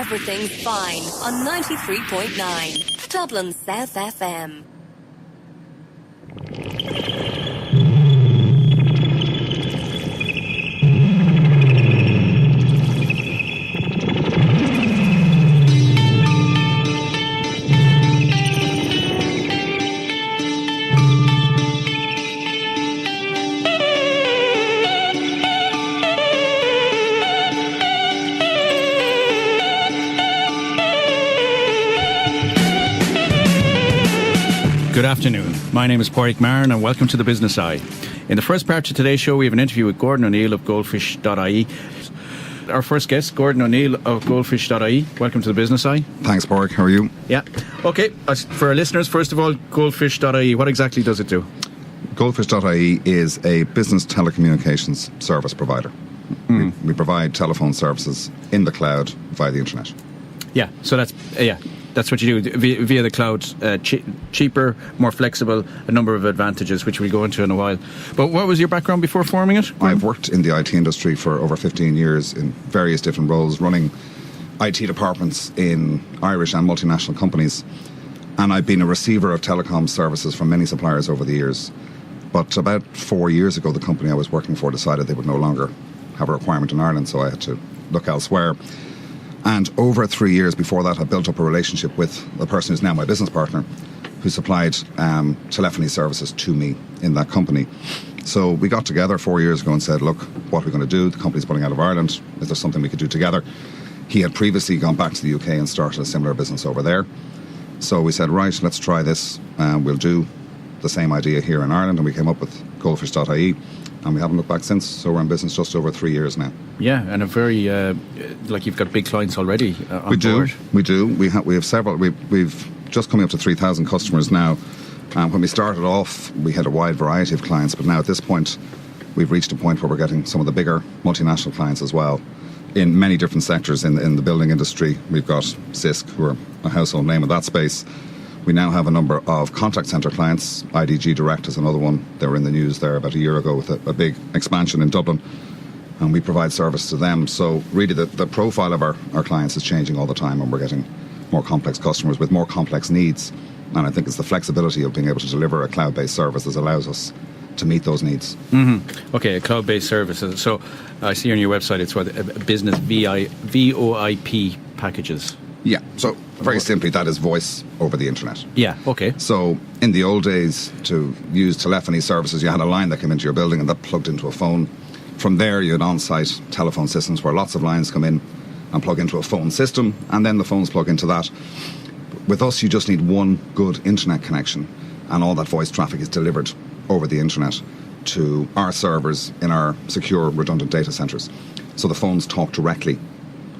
Everything's Fine on 93.9 Dublin South FM. Good afternoon. My name is Pádraig Marin and welcome to the Business-Eye. In the first part of today's show, we have an interview with Gordon O'Neill of Goldfish.ie. Our first guest, Gordon O'Neill of Goldfish.ie. Welcome to the Business-Eye. Thanks, Pádraig. How are you? Yeah. Okay. For our listeners, first of all, Goldfish.ie, what exactly does it do? Goldfish.ie is a business telecommunications service provider. We provide telephone services in the cloud via the internet. Yeah. So that's what you do via the cloud. Cheaper, more flexible, a number of advantages, which we'll go into in a while. But what was your background before forming it? I've worked in the IT industry for over 15 years in various different roles, running IT departments in Irish and multinational companies. And I've been a receiver of Telecoms services from many suppliers over the years. But about 4 years ago, the company I was working for decided they would no longer have a requirement in Ireland, so I had to look elsewhere. And over 3 years before that, I built up a relationship with the person who's now my business partner, who supplied telephony services to me in that company. So we got together 4 years ago and said, look, what are we going to do? The company's pulling out of Ireland. Is there something we could do together? He had previously gone back to the UK and started a similar business over there. So we said, right, let's try this. We'll do the same idea here in Ireland. And we came up with Goldfish.ie. And we haven't looked back since, so we're in business just over 3 years now. Yeah, and a very, you've got big clients already on board. We do. We have several. We've just coming up to 3,000 customers now. When we started off, we had a wide variety of clients, but now at this point, we've reached a point where we're getting some of the bigger multinational clients as well, in many different sectors in the building industry. We've got CISC, who are a household name in that space. We now have a number of contact centre clients. IDG Direct is another one. They were in the news there about a year ago with a big expansion in Dublin. And we provide service to them. So really the profile of our clients is changing all the time, and we're getting more complex customers with more complex needs. And I think it's the flexibility of being able to deliver a cloud-based service that allows us to meet those needs. Mm-hmm. Okay, a cloud-based service. So I see on your website it's what business VoIP packages. Yeah, so very simply, that is voice over the internet. Yeah, okay. So in the old days, to use telephony services, you had a line that came into your building and that plugged into a phone. From there, you had on-site telephone systems where lots of lines come in and plug into a phone system, and then the phones plug into that. With us, you just need one good internet connection, and all that voice traffic is delivered over the internet to our servers in our secure, redundant data centres. So the phones talk directly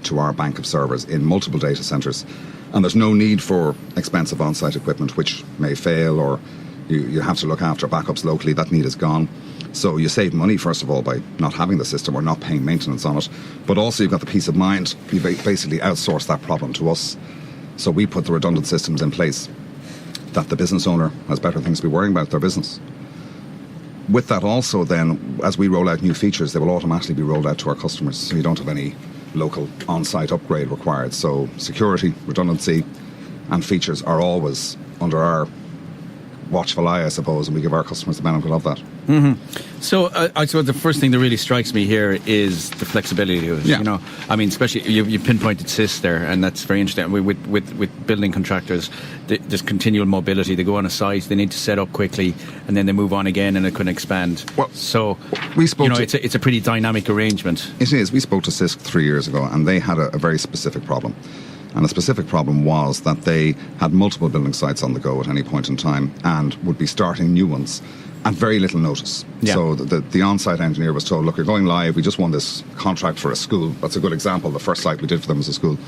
to our bank of servers in multiple data centres, and there's no need for expensive on-site equipment which may fail, or you have to look after backups locally. That need is gone. So you save money, first of all, by not having the system or not paying maintenance on it, but also you've got the peace of mind. You basically outsource that problem to us. So we put the redundant systems in place that the business owner has better things to be worrying about their business. With that also then, as we roll out new features, they will automatically be rolled out to our customers, so you don't have any local on-site upgrade required. So security, redundancy and features are always under our watchful eye, I suppose, and we give our customers the benefit of that. Mm-hmm. So I suppose the first thing that really strikes me here is the flexibility of it. Yeah. You know, I mean, especially you pinpointed CIS there, and that's very interesting. With building contractors, there's continual mobility. They go on a site, they need to set up quickly, and then they move on again, and it can expand. Well, so we spoke it's a pretty dynamic arrangement. It is. We spoke to CISC 3 years ago, and they had a very specific problem. And the specific problem was that they had multiple building sites on the go at any point in time and would be starting new ones at very little notice. Yeah. So the on-site engineer was told, look, you're going live, we just won this contract for a school. That's a good example. The first site we did for them was a school.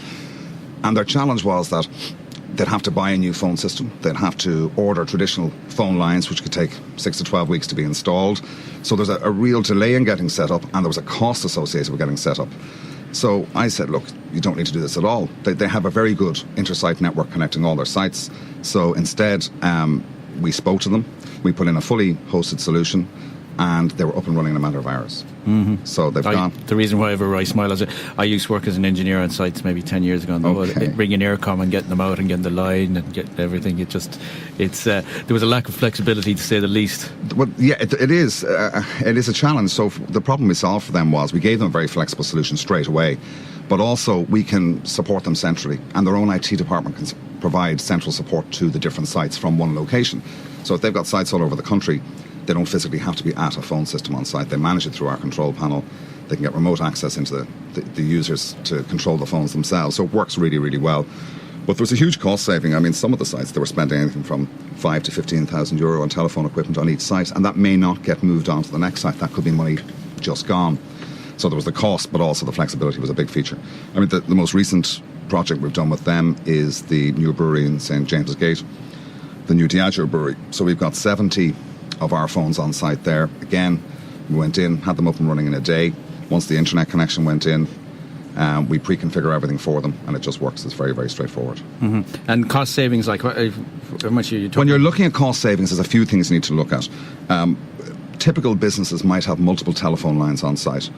And their challenge was that they'd have to buy a new phone system. They'd have to order traditional phone lines, which could take 6 to 12 weeks to be installed. So there's a real delay in getting set up, and there was a cost associated with getting set up. So I said, look, you don't need to do this at all. They have a very good inter-site network connecting all their sites. So instead, we spoke to them. We put in a fully hosted solution. and they were up and running in a matter of hours. So they've gone. The reason why I have a wry smile is I used to work as an engineer on sites maybe 10 years ago, and bringing aircom and getting them out and getting the line and getting everything. There was a lack of flexibility, to say the least. Well, yeah, it is. It is a challenge. So the problem we solved for them was we gave them a very flexible solution straight away, but also we can support them centrally, and their own IT department can provide central support to the different sites from one location. So if they've got sites all over the country, they don't physically have to be at a phone system on site. They manage it through our control panel. They can get remote access into the users to control the phones themselves. So it works really, really well. But there's a huge cost saving. I mean, some of the sites, they were spending anything from 5 to 15,000 euro on telephone equipment on each site, and that may not get moved on to the next site. That could be money just gone. So there was the cost, but also the flexibility was a big feature. I mean, the most recent project we've done with them is the new brewery in St. James's Gate, the new Diageo brewery. So we've got 70 of our phones on site there. Again, we went in, had them up and running in a day. Once the internet connection went in, we pre-configure everything for them, and it just works. It's very, very straightforward. And cost savings, like how much are you talking? When you're looking at cost savings, there's a few things you need to look at. Typical businesses might have multiple telephone lines on site.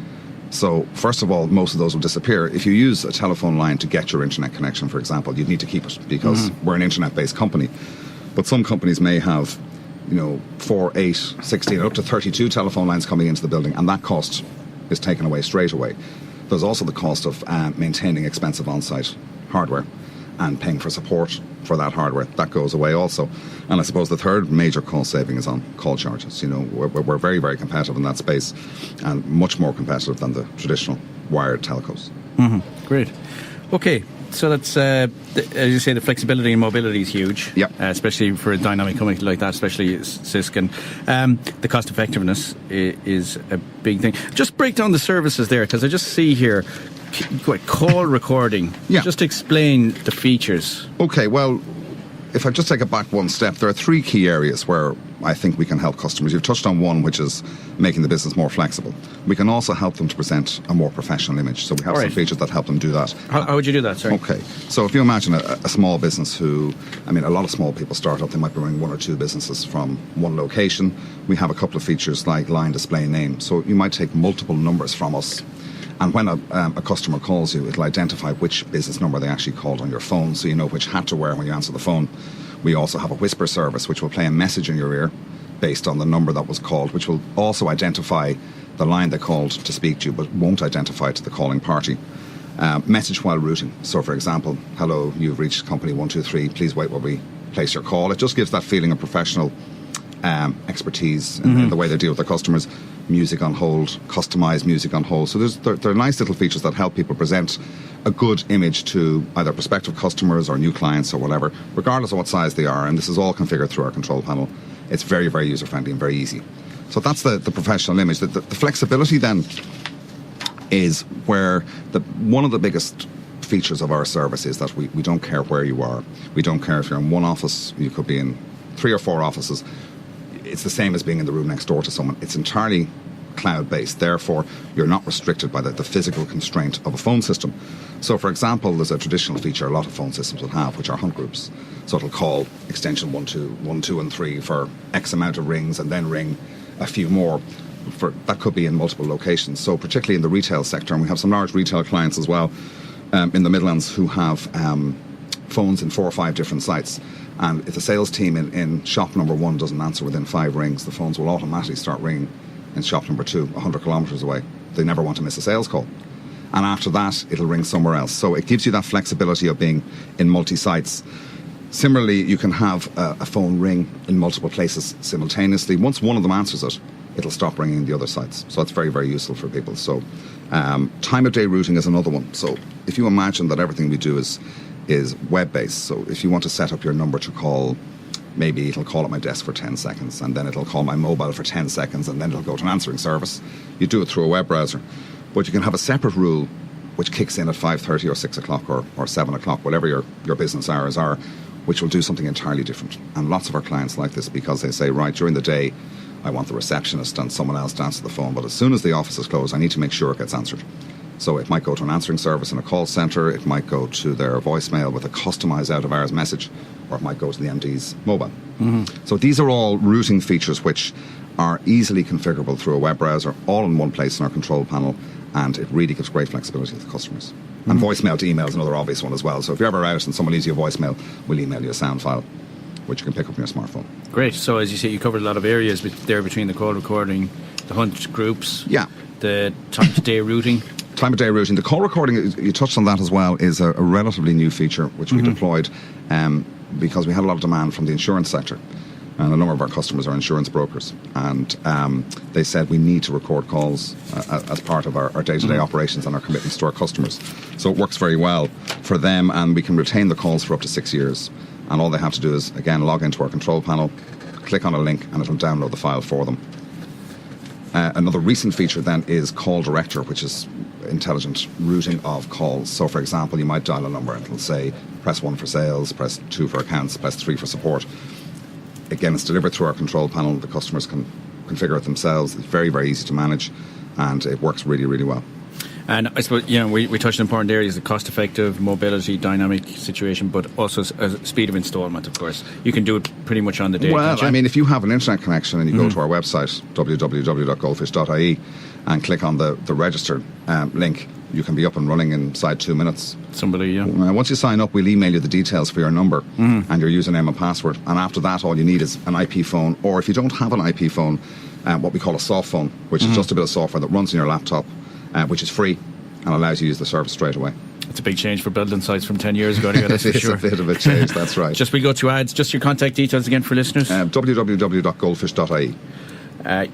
So first of all, most of those will disappear. If you use a telephone line to get your internet connection, for example, you'd need to keep it because we're an internet-based company. But some companies may have 4, 8, 16, up to 32 telephone lines coming into the building, and that cost is taken away straight away. There's also the cost of maintaining expensive on-site hardware and paying for support for that hardware. That goes away also. And I suppose the third major cost saving is on call charges. We're very, very competitive in that space, and much more competitive than the traditional wired telcos. Great. Okay. So that's, as you say, the flexibility and mobility is huge. Yep. Especially for a dynamic company like that, especially Cisco. The cost effectiveness is a big thing. Just break down the services there, because I just see here call recording. Yeah. Just explain the features. Okay, well, if I just take it back one step, there are 3 key areas where I think we can help customers. You've touched on one, which is making the business more flexible. We can also help them to present a more professional image. So we have some features that help them do that. How would you do that? Sorry. Okay, so if you imagine a small business a lot of small people start up, they might be running 1 or 2 businesses from one location. We have a couple of features like line display name. So you might take multiple numbers from us, and when a customer calls you, it'll identify which business number they actually called on your phone, so you know which hat to wear when you answer the phone. We also have a whisper service, which will play a message in your ear based on the number that was called, which will also identify the line they called to speak to you, but won't identify to the calling party. Message while routing. So, for example, hello, you've reached company 123, please wait while we place your call. It just gives that feeling of professional expertise in the way they deal with their customers. Music on hold, customized music on hold. So there are nice little features that help people present a good image to either prospective customers or new clients or whatever, regardless of what size they are. And this is all configured through our control panel. It's very, very user-friendly and very easy. So that's the professional image. The flexibility then is where one of the biggest features of our service is that we don't care where you are. We don't care if you're in one office, you could be in 3 or 4 offices. It's the same as being in the room next door to someone. It's entirely cloud-based. Therefore, you're not restricted by the physical constraint of a phone system. So, for example, there's a traditional feature a lot of phone systems will have, which are hunt groups. So it'll call extension 1, 2, and 3 for X amount of rings, and then ring a few more. That could be in multiple locations. So particularly in the retail sector, and we have some large retail clients as well in the Midlands who have phones in 4 or 5 different sites. And if the sales team in shop number 1 doesn't answer within 5 rings, the phones will automatically start ringing in shop number 2, 100 kilometres away. They never want to miss a sales call. And after that, it'll ring somewhere else. So it gives you that flexibility of being in multi-sites. Similarly, you can have a phone ring in multiple places simultaneously. Once one of them answers it, it'll stop ringing in the other sites. So that's very, very useful for people. So time of day routing is another one. So if you imagine that everything we do is web-based. So if you want to set up your number to call, maybe it'll call at my desk for 10 seconds, and then it'll call my mobile for 10 seconds, and then it'll go to an answering service. You do it through a web browser. But you can have a separate rule which kicks in at 5:30 or 6 o'clock or 7 o'clock, whatever your business hours are, which will do something entirely different. And lots of our clients like this because they say, right, during the day, I want the receptionist and someone else to answer the phone, but as soon as the office is closed, I need to make sure it gets answered. So it might go to an answering service in a call centre, it might go to their voicemail with a customised out-of-hours message, or it might go to the MD's mobile. So these are all routing features which are easily configurable through a web browser, all in one place in our control panel, and it really gives great flexibility to the customers. And voicemail to email is another obvious one as well. So if you're ever out and someone leaves you a voicemail, we'll email you a sound file, which you can pick up on your smartphone. Great. So as you say, you covered a lot of areas there between the call recording, the hunt groups, the time-to-day routing. Time of day routing. The call recording, you touched on that as well, is a relatively new feature which we deployed because we had a lot of demand from the insurance sector. And a number of our customers are insurance brokers. And they said we need to record calls as part of our day-to-day operations and our commitments to our customers. So it works very well for them, and we can retain the calls for up to 6 years. And all they have to do is, again, log into our control panel, click on a link, and it'll download the file for them. Another recent feature then is Call Director, which is intelligent routing of calls. So, for example, you might dial a number and it'll say, press 1 for sales, press 2 for accounts, press 3 for support. Again, it's delivered through our control panel. The customers can configure it themselves. It's very, very easy to manage, and it works really, really well. And I suppose, we touched on important areas, the cost-effective, mobility, dynamic situation, but also speed of installment, of course. You can do it pretty much on the day. Well, I mean, if you have an internet connection and you go to our website, www.goldfish.ie, and click on the register link, you can be up and running inside 2 minutes. Somebody, once you sign up, we'll email you the details for your number and your username and password. And after that, all you need is an IP phone, or if you don't have an IP phone, what we call a soft phone, which is just a bit of software that runs on your laptop, which is free and allows you to use the service straight away. It's a big change for building sites from 10 years ago, that's for sure. It's a bit of a change, that's right. Just we go to ads, just your contact details again for listeners. www.goldfish.ie.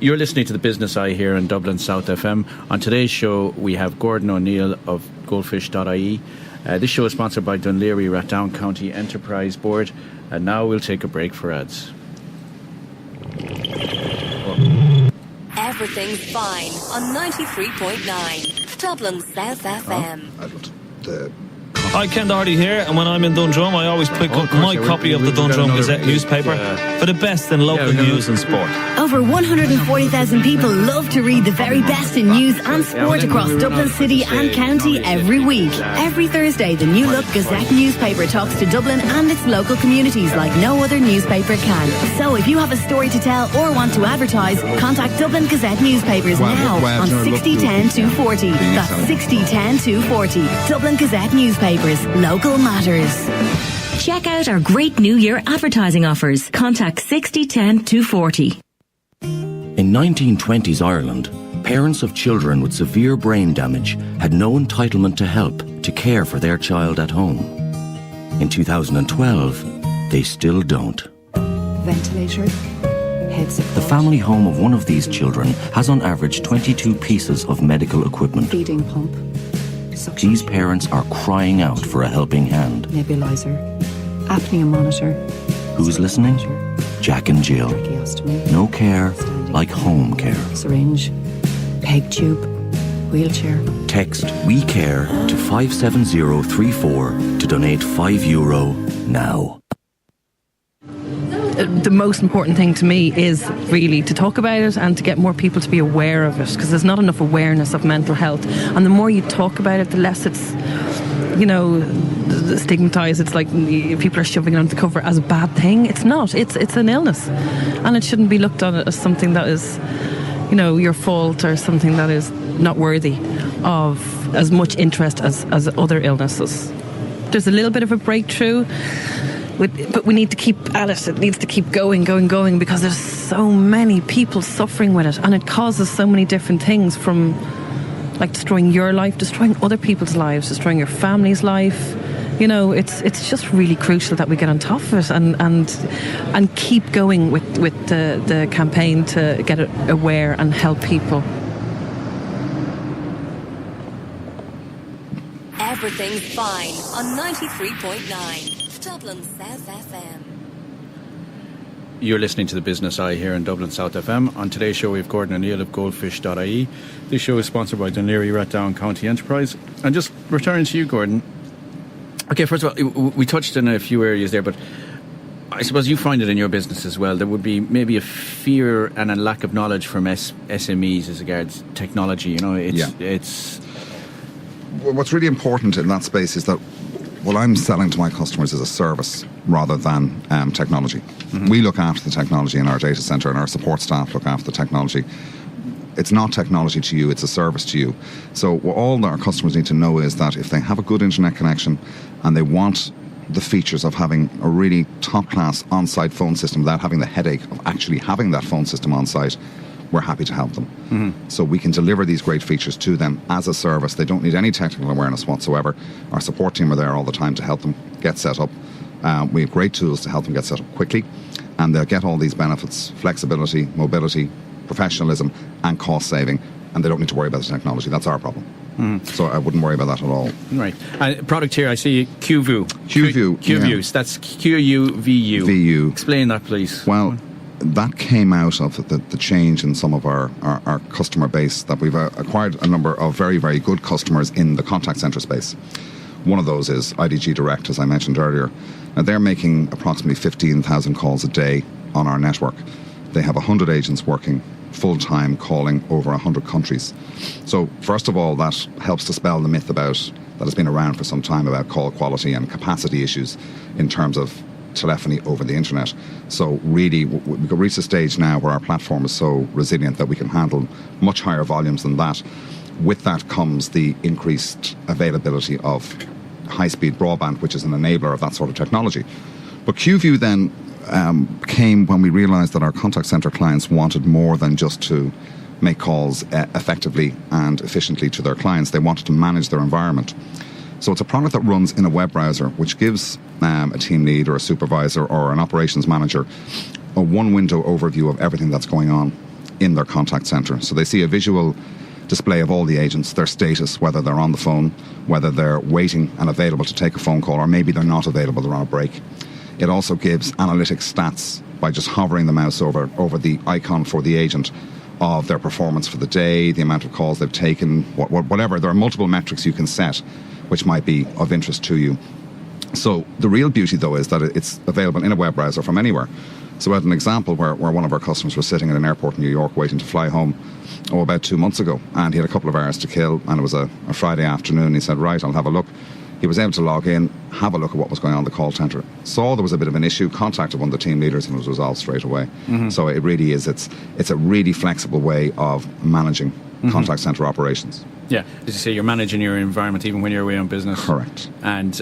You're listening to the Business Eye here on Dublin South FM. On today's show, we have Gordon O'Neill of Goldfish.ie. This show is sponsored by Dún Laoghaire-Rathdown County Enterprise Board. And now we'll take a break for ads. Everything's fine on 93.9 Dublin South FM. Hi, Ken Doherty here, and when I'm in Dundrum, I always pick up my copy of the Dundrum Gazette newspaper for the best in local news and sport. Over 140,000 people love to read the very best in news and sport across Dublin City and County every week. Every Thursday, the New Look Gazette newspaper talks to Dublin and its local communities like no other newspaper can. So if you have a story to tell or want to advertise, contact Dublin Gazette newspapers now on 6010 240. That's 6010 240. Dublin Gazette newspapers. Local matters. Check out our great New Year advertising offers. Contact 6010 240. In 1920s Ireland, parents of children with severe brain damage had no entitlement to help to care for their child at home. In 2012, they still don't. Ventilator, head support. The family home of one of these children has on average 22 pieces of medical equipment. Feeding pump. Suction These parents are crying out for a helping hand. Nebulizer, apnea monitor. Who's listening? Jack and Jill. Tracheostomy. No care like home care. Syringe, peg tube, wheelchair. Text We Care to 57034 to donate €5 now. The most important thing to me is really to talk about it and to get more people to be aware of it, because there's not enough awareness of mental health, and the more you talk about it, the less it's stigmatized. It's like people are shoving it under the cover as a bad thing. It's not. It's an illness, and it shouldn't be looked on as something that is your fault or something that is not worthy of as much interest as other illnesses. There's a little bit of a breakthrough, but we need to keep at it. It needs to keep going, because there's so many people suffering with it, and it causes so many different things, from like destroying your life, destroying other people's lives, destroying your family's life. It's just really crucial that we get on top of it and keep going with the campaign to get it aware and help people. Everything's fine on 93.9 Dublin South FM. You're listening to the Business Eye here in Dublin South FM. On today's show, we have Gordon O'Neill of Goldfish.ie. This show is sponsored by Dún Laoghaire-Rathdown County Enterprise. And just returning to you, Gordon. Okay, first of all, we touched in a few areas there, but I suppose you find it in your business as well. There would be maybe a fear and a lack of knowledge from SMEs as regards technology. It's What's really important in that space is that what I'm selling to my customers is a service rather than technology. We look after the technology in our data centre, and our support staff look after the technology. It's not technology to you, it's a service to you. So what all that our customers need to know is that if they have a good internet connection and they want the features of having a really top-class on-site phone system without having the headache of actually having that phone system on-site, we're happy to help them. So we can deliver these great features to them as a service. They don't need any technical awareness whatsoever. Our support team are there all the time to help them get set up. We have great tools to help them get set up quickly, and they'll get all these benefits: flexibility, mobility, professionalism, and cost saving, and they don't need to worry about the technology. That's our problem. So I wouldn't worry about that at all. Right. Product here, I see QView. QView. So that's QUVU. VU. Explain that, please. Well, that came out of the change in some of our customer base, that we've acquired a number of very, very good customers in the contact centre space. One of those is IDG Direct, as I mentioned earlier. Now, they're making approximately 15,000 calls a day on our network. They have 100 agents working full-time, calling over 100 countries. So, first of all, that helps dispel the myth that has been around for some time about call quality and capacity issues in terms of telephony over the internet. So really, we can reach a stage now where our platform is so resilient that we can handle much higher volumes than that. With that comes the increased availability of high-speed broadband, which is an enabler of that sort of technology. But QView then came when we realised that our contact centre clients wanted more than just to make calls effectively and efficiently to their clients. They wanted to manage their environment. So it's a product that runs in a web browser, which gives a team lead or a supervisor or an operations manager a one-window overview of everything that's going on in their contact centre. So they see a visual display of all the agents, their status, whether they're on the phone, whether they're waiting and available to take a phone call, or maybe they're not available, they're on a break. It also gives analytics stats by just hovering the mouse over the icon for the agent of their performance for the day, the amount of calls they've taken, whatever. There are multiple metrics you can set which might be of interest to you. So the real beauty, though, is that it's available in a web browser from anywhere. So we had an example where one of our customers was sitting at an airport in New York waiting to fly home about 2 months ago, and he had a couple of hours to kill, and it was a Friday afternoon. He said, right, I'll have a look. He was able to log in, have a look at what was going on in the call centre, saw there was a bit of an issue, contacted one of the team leaders, and it was resolved straight away. So it really is, it's a really flexible way of managing contact centre operations. Yeah, as you say, you're managing your environment even when you're away on business. Correct. And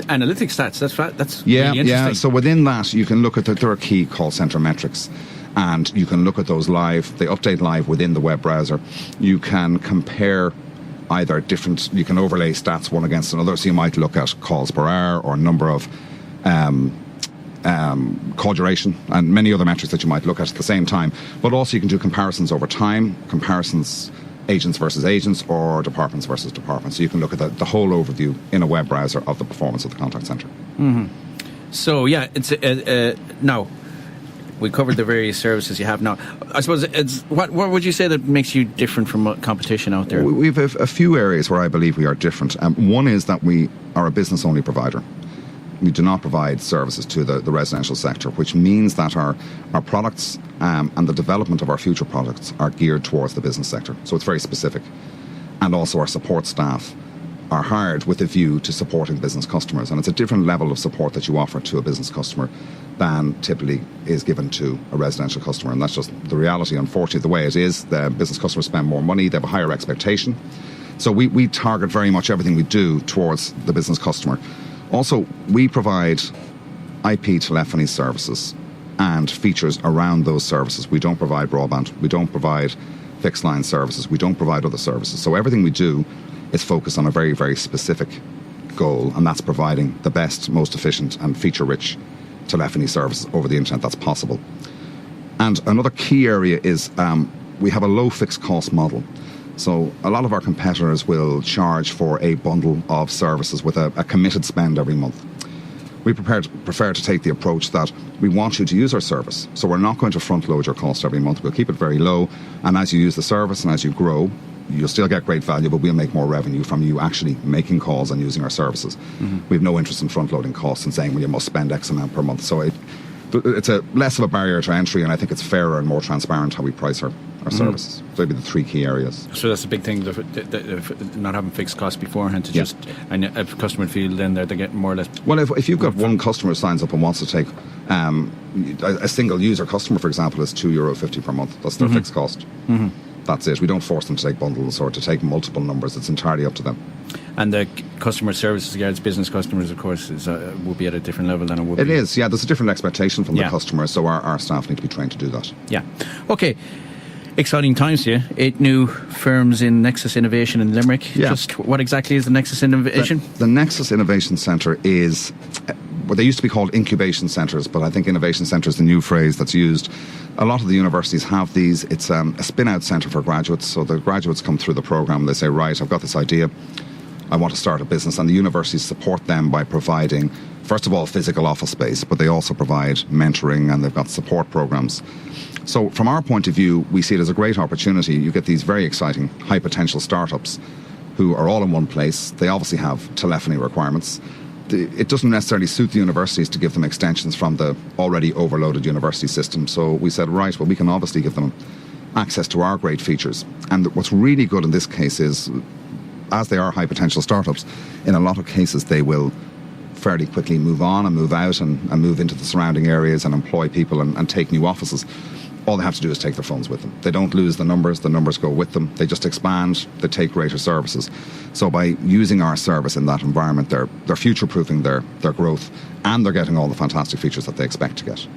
analytics stats, that's really interesting. Yeah, so within that, you can look at there are key call centre metrics, and you can look at those live. They update live within the web browser. You can compare either different, you can overlay stats one against another, so you might look at calls per hour or number of call duration and many other metrics that you might look at the same time. But also you can do comparisons over time, comparisons agents versus agents or departments versus departments. So you can look at the whole overview in a web browser of the performance of the contact centre. So yeah, it's now we covered the various services you have now. I suppose it's what would you say that makes you different from competition out there? We have a few areas where I believe we are different. One is that we are a business-only provider. We do not provide services to the residential sector, which means that our products and the development of our future products are geared towards the business sector. So it's very specific. And also our support staff are hired with a view to supporting business customers. And it's a different level of support that you offer to a business customer than typically is given to a residential customer. And that's just the reality, unfortunately, the way it is. The business customers spend more money, they have a higher expectation. So we target very much everything we do towards the business customer. Also, we provide IP telephony services and features around those services. We don't provide broadband. We don't provide fixed line services. We don't provide other services. So everything we do is focused on a very, very specific goal, and that's providing the best, most efficient and feature-rich telephony services over the internet that's possible. And another key area is we have a low fixed cost model. So a lot of our competitors will charge for a bundle of services with a committed spend every month. We prefer to take the approach that we want you to use our service. So we're not going to front load your cost every month. We'll keep it very low. And as you use the service and as you grow, you'll still get great value, but we'll make more revenue from you actually making calls and using our services. We have no interest in front loading costs and saying, well, you must spend X amount per month. So it's a less of a barrier to entry, and I think it's fairer and more transparent how we price our services. So they'd be the three key areas. So that's the big thing, the not having fixed costs beforehand to just, and if a customer feel then they get more or less. Well, if you've got one customer who signs up and wants to take a single user customer, for example, is €2.50 per month. That's their fixed cost. That's it. We don't force them to take bundles or to take multiple numbers. It's entirely up to them. And the customer service regards business customers, of course, will be at a different level than it would be. It is, yeah. There's a different expectation from the customer, so our staff need to be trained to do that. Yeah. Okay. Exciting times here. 8 new firms in Nexus Innovation in Limerick. Yeah. Just what exactly is the Nexus Innovation? The Nexus Innovation Centre is, well, they used to be called incubation centres, but I think innovation centre is the new phrase that's used. A lot of the universities have these. It's a spin-out centre for graduates. So the graduates come through the programme. They say, right, I've got this idea. I want to start a business. And the universities support them by providing, first of all, physical office space, but they also provide mentoring and they've got support programmes. So from our point of view, we see it as a great opportunity. You get these very exciting, high potential startups who are all in one place. They obviously have telephony requirements. It doesn't necessarily suit the universities to give them extensions from the already overloaded university system. So we said, right, well, we can obviously give them access to our great features. And what's really good in this case is, as they are high potential startups, in a lot of cases they will fairly quickly move on and move out and move into the surrounding areas and employ people and take new offices. All they have to do is take their phones with them. They don't lose the numbers go with them. They just expand, they take greater services. So by using our service in that environment, they're future-proofing their growth, and they're getting all the fantastic features that they expect to get.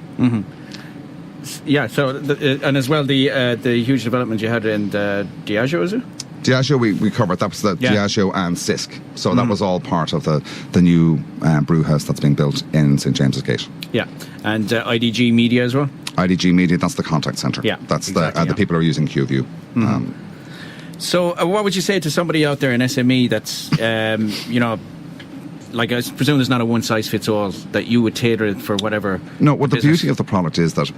Yeah, so, and as well, the huge development you had in Diageo, is it? Diageo, we covered. That was the Diageo and Sisk. So that was all part of the new brew house that's being built in St James's Gate. Yeah, and IDG Media as well? IDG Media, that's the contact centre. Yeah, that's exactly, the people who are using QView. So what would you say to somebody out there in SME that's, like I presume there's not a one-size-fits-all, that you would tailor it for whatever? No, well, the beauty of the product is that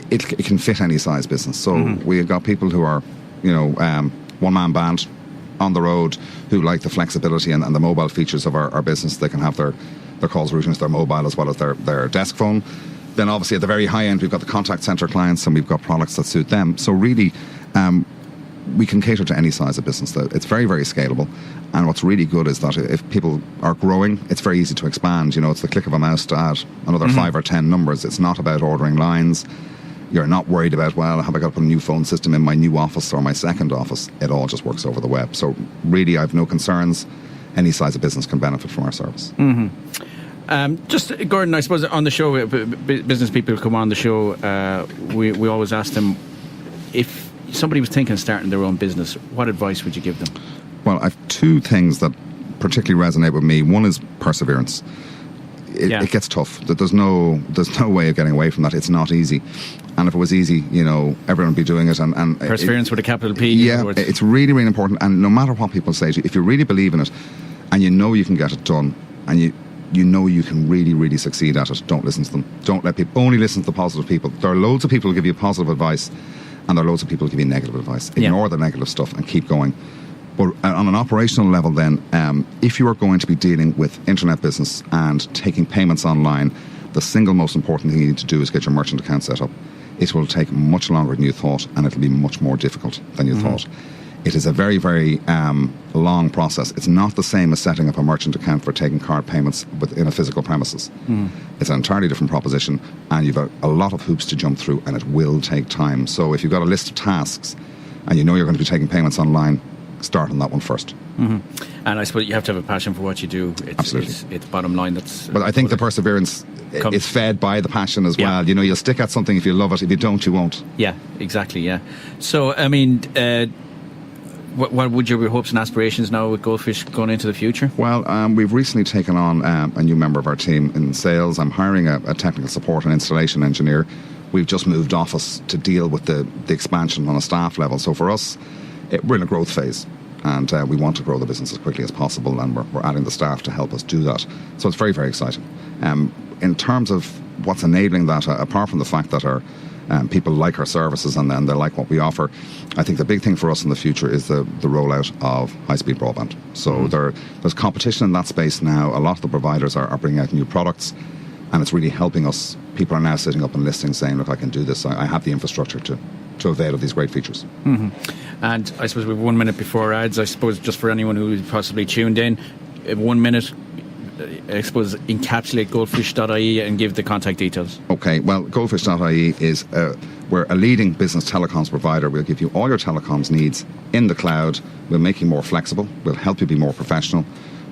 it can fit any size business. So we've got people who are, one-man band on the road who like the flexibility and the mobile features of our business. They can have their calls routing to their mobile as well as their desk phone. Then obviously at the very high end we've got the contact centre clients, and we've got products that suit them. So really we can cater to any size of business. It's very, very scalable, and what's really good is that if people are growing, it's very easy to expand. It's the click of a mouse to add another 5 or 10 numbers. It's not about ordering lines. You're not worried about, well, have I got to put a new phone system in my new office or my second office? It all just works over the web. So really, I have no concerns. Any size of business can benefit from our service. Just, Gordon, I suppose on the show, business people come on the show, we always ask them, if somebody was thinking of starting their own business, what advice would you give them? Well, I have 2 things that particularly resonate with me. One is perseverance. It gets tough. There's no way of getting away from that. It's not easy. And if it was easy, everyone would be doing it. And perseverance with a capital P. Yeah, it's really, really important. And no matter what people say to you, if you really believe in it, and you can get it done, and you can really, really succeed at it, don't listen to them. Don't let people, only listen to the positive people. There are loads of people who give you positive advice, and there are loads of people who give you negative advice. Ignore the negative stuff and keep going. But on an operational level then, if you are going to be dealing with internet business and taking payments online, the single most important thing you need to do is get your merchant account set up. It will take much longer than you thought, and it'll be much more difficult than you thought. It is a very, very long process. It's not the same as setting up a merchant account for taking card payments within a physical premises. It's an entirely different proposition, and you've got a lot of hoops to jump through, and it will take time. So if you've got a list of tasks and you're going to be taking payments online, start on that one first. And I suppose you have to have a passion for what you do. Absolutely. It's bottom line. But I think the perseverance is fed by the passion as well. You'll stick at something if you love it. If you don't, you won't. Yeah, exactly, yeah. So, I mean, what would your hopes and aspirations now with Goldfish going into the future? Well, we've recently taken on a new member of our team in sales. I'm hiring a technical support and installation engineer. We've just moved office to deal with the expansion on a staff level. So for us, we're in a growth phase, and we want to grow the business as quickly as possible, and we're adding the staff to help us do that. So it's very, very exciting. In terms of what's enabling that, apart from the fact that our people like our services and then they like what we offer, I think the big thing for us in the future is the rollout of high-speed broadband. So there's competition in that space now. A lot of the providers are bringing out new products, and it's really helping us. People are now sitting up and listening, saying, look, I can do this. I have the infrastructure to to avail of these great features. And I suppose we have 1 minute before ads. I suppose just for anyone who possibly tuned in, 1 minute, I suppose, encapsulate Goldfish.ie and give the contact details. Okay, well, Goldfish.ie is we're a leading business telecoms provider. We'll give you all your telecoms needs in the cloud. We'll make you more flexible. We'll help you be more professional.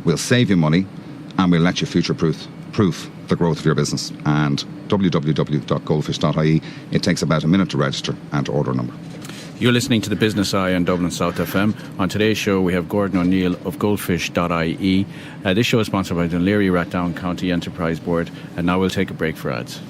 We'll save you money, and we'll let you future-proof the growth of your business. And www.goldfish.ie. It takes about a minute to register and to order a number. You're listening to the Business Eye on Dublin South FM. On today's show, we have Gordon O'Neill of Goldfish.ie. This show is sponsored by the Leary Rathdown County Enterprise Board, and now we'll take a break for ads.